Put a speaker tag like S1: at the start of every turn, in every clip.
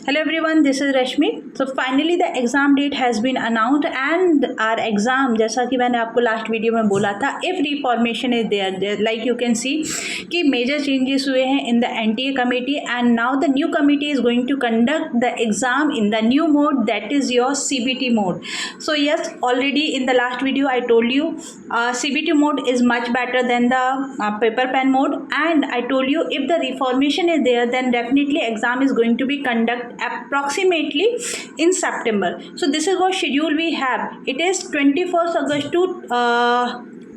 S1: Hello everyone, this is Rashmi. So finally the exam date has been announced and our exam, जैसा कि मैंने आपको last video में बोला था, if reformation is there, like you can see कि major changes हुए हैं in the NTA committee and now the new committee is going to conduct the exam in the new mode, that is your CBT mode. So yes, already in the last video I told you CBT mode is much better than the paper pen mode, and I told you if the reformation is there then definitely exam is going to be conducted approximately in September. So this is what schedule we have. It is 21st August to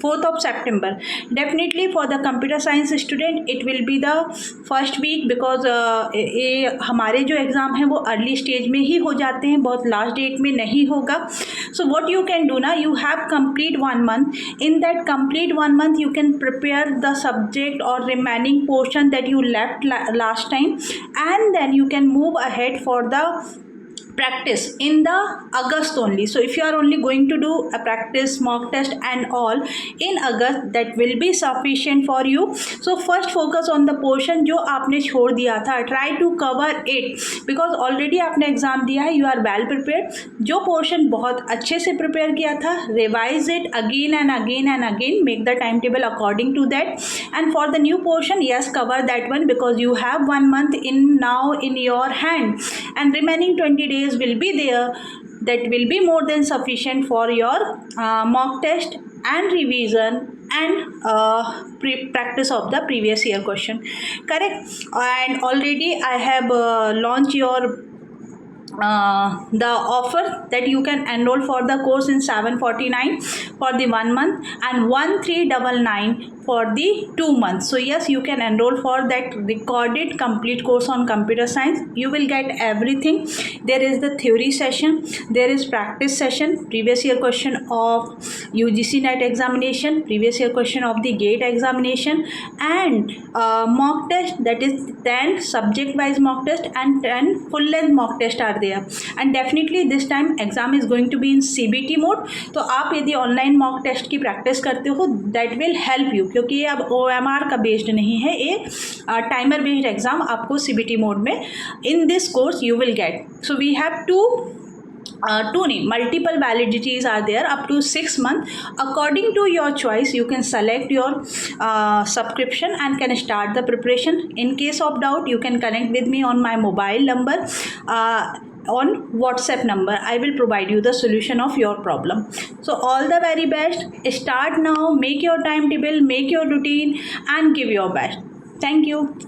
S1: 4th of September. Definitely for the computer science student it will be the first week because ये हमारे जो exam हैं वो early stage में ही हो जाते हैं, बहुत लास्ट डेट में नहीं होगा. So what you can do ना, you have complete 1 month. In that complete 1 month you can prepare the subject or remaining portion that you left last time, and then you can move ahead for the practice in the August only. So if you are only going to do a practice mock test and all in August, that will be sufficient for you. So first focus on the portion जो आपने छोड़ दिया था, try to cover it because already आपने exam दिया है, you are well prepared. जो portion बहुत अच्छे से prepare किया था, revise it again and again and again, make the timetable according to that. And for the new portion, yes, cover that one because you have 1 month in now in your hand, and remaining 20 days will be there. That will be more than sufficient for your mock test and revision and practice of the previous year question. Correct? And already I have launched your the offer that you can enroll for the course in 749 for the 1 month and 1399 for the 2 months. So yes, you can enroll for that recorded complete course on computer science. You will get everything. There is the theory session, there is practice session, previous year question of UGC NET examination, previous year question of the GATE examination, and mock test, that is 10 subject wise mock test and 10 full length mock test are there. And definitely this time exam is going to be in CBT mode. तो आप यदि online mock test की practice करते हो that will help you, क्योंकि ये अब OMR का बेस्ड नहीं है, ये टाइमर बेस्ड एग्जाम आपको CBT मोड में in this course you will get. So we have multiple validities are there up to 6 months. According to your choice you can select your subscription and can start the preparation. In case of doubt you can connect with me on my mobile number on WhatsApp number. I will provide you the solution of your problem. So all the very best. Start now, make your timetable, make your routine and give your best. Thank you.